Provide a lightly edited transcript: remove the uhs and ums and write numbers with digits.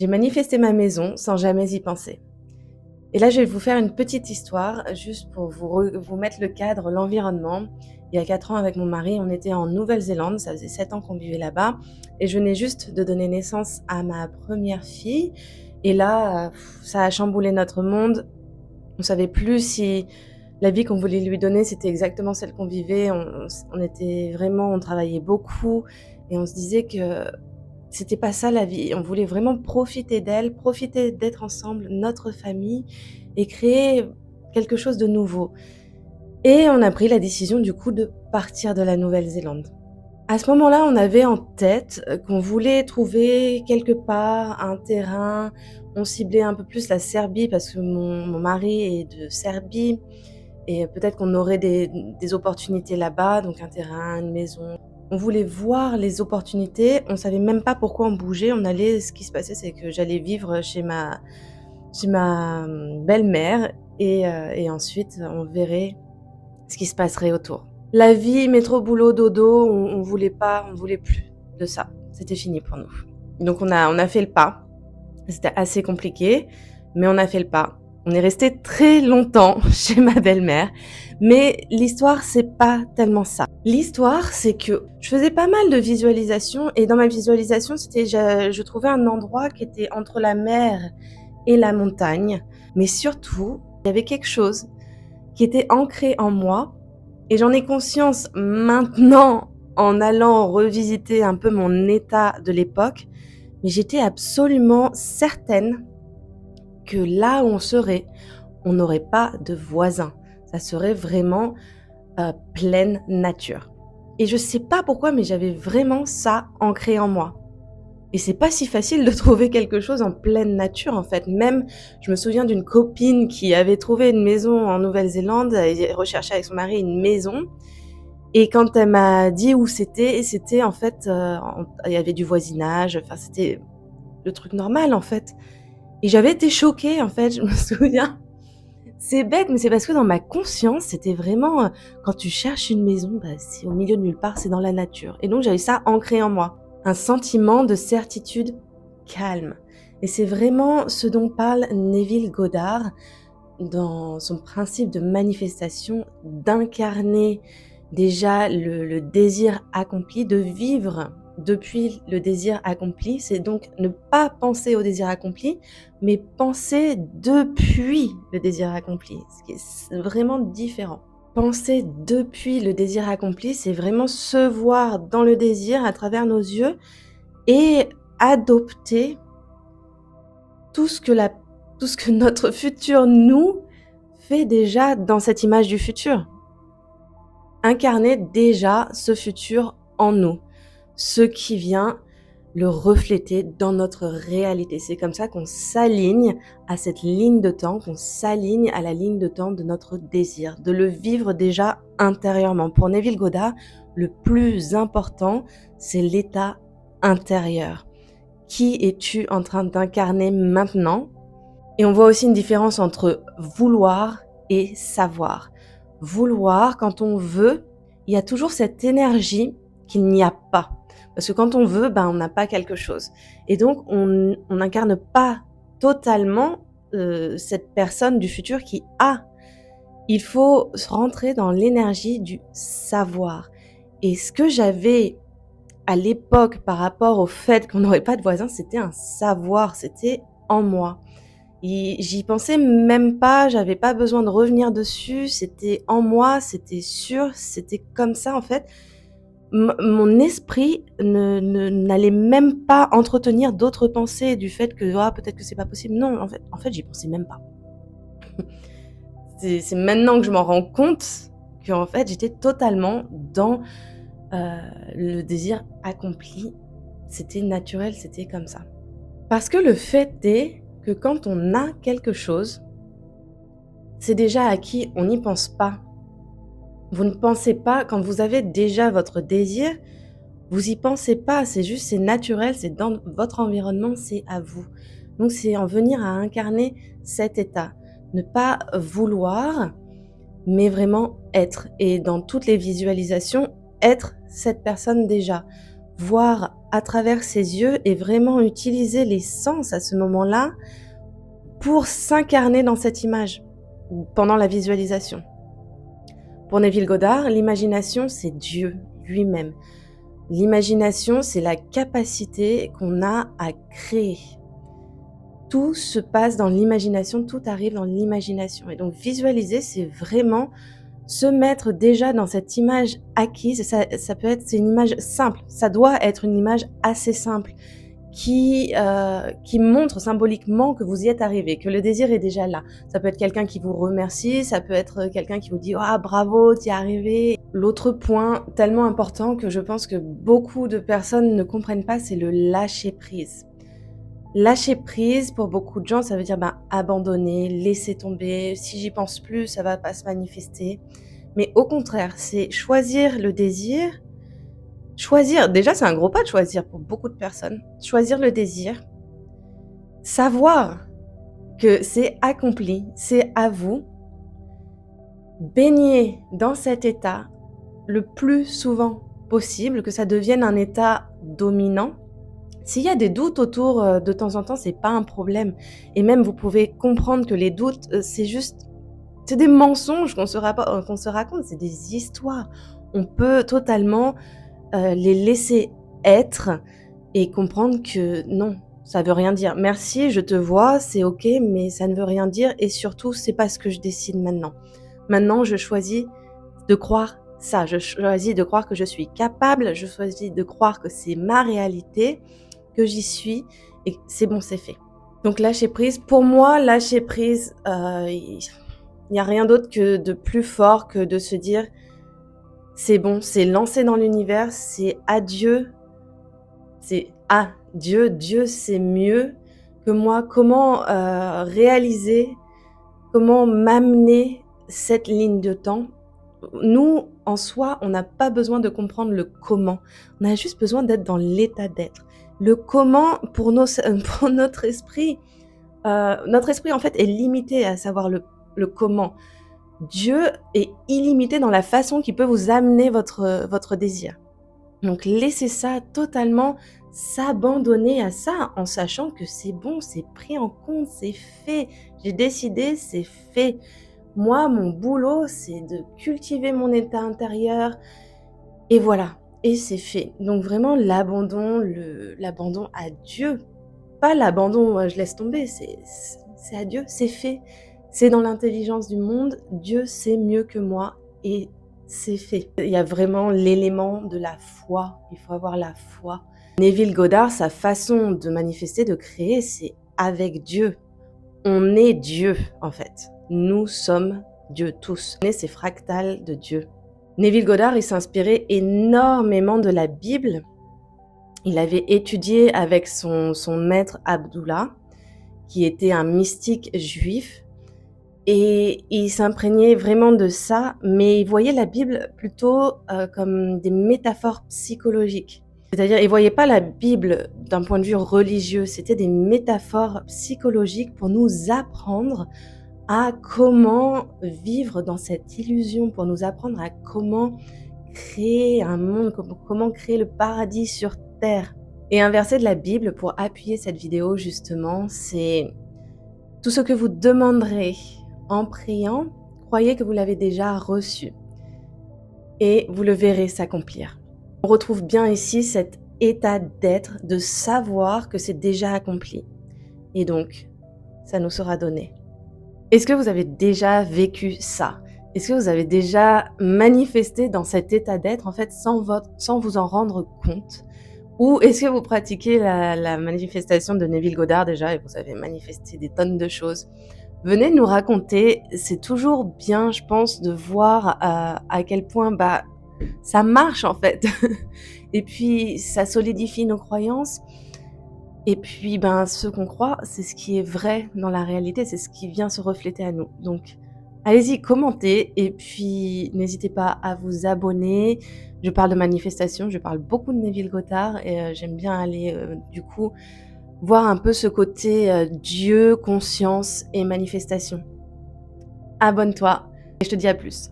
J'ai manifesté ma maison sans jamais y penser. Et là, je vais vous faire une petite histoire, juste pour vous mettre le cadre, l'environnement. Il y a 4 ans, avec mon mari, on était en Nouvelle-Zélande, ça faisait 7 ans qu'on vivait là-bas et je venais juste de donner naissance à ma première fille et là, ça a chamboulé notre monde. On savait plus si la vie qu'on voulait lui donner, c'était exactement celle qu'on vivait. On était vraiment on travaillait beaucoup et on se disait que c'était pas ça la vie. On voulait vraiment profiter d'elle, profiter d'être ensemble, notre famille et créer quelque chose de nouveau. Et on a pris la décision du coup de partir de la Nouvelle-Zélande. À ce moment-là, on avait en tête, qu'on voulait trouver quelque part un terrain. On ciblait un peu plus la Serbie parce que mon mari est de Serbie et peut-être qu'on aurait des opportunités là-bas, donc un terrain, une maison. On voulait voir les opportunités, on savait même pas pourquoi on bougeait, ce qui se passait, c'est que j'allais vivre chez ma belle-mère et ensuite on verrait ce qui se passerait autour. La vie, métro, boulot, dodo, on voulait pas, on voulait plus de ça. C'était fini pour nous. Donc on a fait le pas. C'était assez compliqué, mais on a fait le pas. On est resté très longtemps chez ma belle-mère, mais l'histoire, c'est pas tellement ça. L'histoire, c'est que je faisais pas mal de visualisation et dans ma visualisation, je trouvais un endroit qui était entre la mer et la montagne, mais surtout, il y avait quelque chose qui était ancré en moi et j'en ai conscience maintenant en allant revisiter un peu mon état de l'époque, mais j'étais absolument certaine que là où on serait, on n'aurait pas de voisins. Ça serait vraiment pleine nature. Et je sais pas pourquoi, mais j'avais vraiment ça ancré en moi. Et c'est pas si facile de trouver quelque chose en pleine nature en fait. Même, je me souviens d'une copine qui avait trouvé une maison en Nouvelle-Zélande et recherchait avec son mari une maison. Et quand elle m'a dit où c'était en fait, il y avait du voisinage, enfin c'était le truc normal en fait. Et j'avais été choquée en fait, je me souviens. C'est bête, mais c'est parce que dans ma conscience, c'était vraiment, quand tu cherches une maison, c'est au milieu de nulle part, c'est dans la nature. Et donc j'avais ça ancré en moi, un sentiment de certitude calme. Et c'est vraiment ce dont parle Neville Goddard dans son principe de manifestation, d'incarner déjà le désir accompli, de vivre depuis le désir accompli. C'est donc ne pas penser au désir accompli, mais penser depuis le désir accompli, ce qui est vraiment différent. Penser depuis le désir accompli, c'est vraiment se voir dans le désir à travers nos yeux et adopter tout ce que notre futur nous fait déjà dans cette image du futur. Incarner déjà ce futur en nous, ce qui vient le refléter dans notre réalité. C'est comme ça qu'on s'aligne à cette ligne de temps, qu'on s'aligne à la ligne de temps de notre désir, de le vivre déjà intérieurement. Pour Neville Goddard, le plus important, c'est l'état intérieur. Qui es-tu en train d'incarner maintenant? Et on voit aussi une différence entre vouloir et savoir. Vouloir, quand on veut, il y a toujours cette énergie qu'il n'y a pas. Parce que quand on veut, on n'a pas quelque chose. Et donc, on n'incarne pas totalement cette personne du futur qui a. Il faut rentrer dans l'énergie du savoir. Et ce que j'avais à l'époque par rapport au fait qu'on n'aurait pas de voisins, c'était un savoir, c'était en moi. Et j'y pensais même pas, j'avais pas besoin de revenir dessus, c'était en moi, c'était sûr, c'était comme ça en fait. Mon esprit n'allait même pas entretenir d'autres pensées du fait que peut-être que c'est pas possible. Non, en fait, j'y pensais même pas. C'est maintenant que je m'en rends compte qu'en fait, j'étais totalement dans le désir accompli. C'était naturel, c'était comme ça. Parce que le fait est que quand on a quelque chose, c'est déjà acquis, on n'y pense pas. Vous ne pensez pas, quand vous avez déjà votre désir, vous y pensez pas, c'est naturel, c'est dans votre environnement, c'est à vous. Donc c'est en venir à incarner cet état. Ne pas vouloir, mais vraiment être. Et dans toutes les visualisations, être cette personne déjà. voir à travers ses yeux et vraiment utiliser les sens à ce moment-là pour s'incarner dans cette image pendant la visualisation. Pour Neville Goddard, l'imagination, c'est Dieu lui-même. L'imagination, c'est la capacité qu'on a à créer. Tout se passe dans l'imagination, tout arrive dans l'imagination. Et donc visualiser, c'est vraiment se mettre déjà dans cette image acquise. Ça peut être, c'est une image simple, ça doit être une image assez simple qui montre symboliquement que vous y êtes arrivé, que le désir est déjà là. Ça peut être quelqu'un qui vous remercie, ça peut être quelqu'un qui vous dit «Ah bravo, tu y es arrivé». L'autre point tellement important que je pense que beaucoup de personnes ne comprennent pas, c'est le lâcher prise. Lâcher prise, pour beaucoup de gens, ça veut dire abandonner, laisser tomber. Si j'y pense plus, ça va pas se manifester. Mais au contraire, c'est choisir le désir. Choisir, déjà c'est un gros pas de choisir pour beaucoup de personnes. Choisir le désir, savoir que c'est accompli, c'est à vous. Baigner dans cet état le plus souvent possible, que ça devienne un état dominant. S'il y a des doutes autour, de temps en temps, c'est pas un problème et même vous pouvez comprendre que les doutes, c'est des mensonges qu'on se raconte, c'est des histoires. On peut totalement, les laisser être et comprendre que non, ça veut rien dire. Merci, je te vois, c'est OK, mais ça ne veut rien dire et surtout, c'est pas ce que je décide maintenant. Maintenant, je choisis de croire ça, je choisis de croire que je suis capable, je choisis de croire que c'est ma réalité, que j'y suis et c'est bon, c'est fait. Donc lâcher prise, pour moi, lâcher prise, il y a rien d'autre que de plus fort que de se dire: «C'est bon, c'est lancé dans l'univers, c'est adieu, c'est à Dieu, Dieu sait mieux que moi comment, réaliser, comment m'amener cette ligne de temps». Nous, en soi, on n'a pas besoin de comprendre le comment. On a juste besoin d'être dans l'état d'être. Le comment pour pour notre esprit, en fait, est limité à savoir le comment. Dieu est illimité dans la façon qu'il peut vous amener votre désir. Donc laissez ça totalement, s'abandonner à ça en sachant que c'est bon, c'est pris en compte, c'est fait. J'ai décidé, c'est fait. Moi, mon boulot, c'est de cultiver mon état intérieur et voilà, et c'est fait. Donc vraiment l'abandon à Dieu, pas l'abandon, je laisse tomber, c'est à Dieu, c'est fait. C'est dans l'intelligence du monde, Dieu sait mieux que moi et c'est fait. Il y a vraiment l'élément de la foi, il faut avoir la foi. Neville Goddard, sa façon de manifester, de créer, c'est avec Dieu. On est Dieu, en fait. Nous sommes Dieu tous. On est ces fractales de Dieu. Neville Goddard, il s'inspirait énormément de la Bible. Il avait étudié avec son maître Abdullah, qui était un mystique juif, et il s'imprégnait vraiment de ça, mais il voyait la Bible plutôt comme des métaphores psychologiques. C'est-à-dire, il voyait pas la Bible d'un point de vue religieux, c'était des métaphores psychologiques pour nous apprendre à comment vivre dans cette illusion, pour nous apprendre à comment créer un monde, comment créer le paradis sur terre. Et un verset de la Bible pour appuyer cette vidéo justement, c'est: tout ce que vous demanderez en priant, croyez que vous l'avez déjà reçu et vous le verrez s'accomplir. On retrouve bien ici cet état d'être, de savoir que c'est déjà accompli. Et donc, ça nous sera donné. Est-ce que vous avez déjà vécu ça? Est-ce que vous avez déjà manifesté dans cet état d'être, en fait, sans vous en rendre compte? Ou est-ce que vous pratiquez la manifestation de Neville Goddard déjà et vous avez manifesté des tonnes de choses? Venez nous raconter, c'est toujours bien, je pense, de voir à quel point ça marche en fait. Et puis ça solidifie nos croyances. Et puis ce qu'on croit, c'est ce qui est vrai dans la réalité, c'est ce qui vient se refléter à nous. Donc allez-y, commentez et puis n'hésitez pas à vous abonner. Je parle de manifestation, je parle beaucoup de Neville Goddard et j'aime bien aller du coup voir un peu ce côté Dieu, conscience et manifestation. Abonne-toi et je te dis à plus.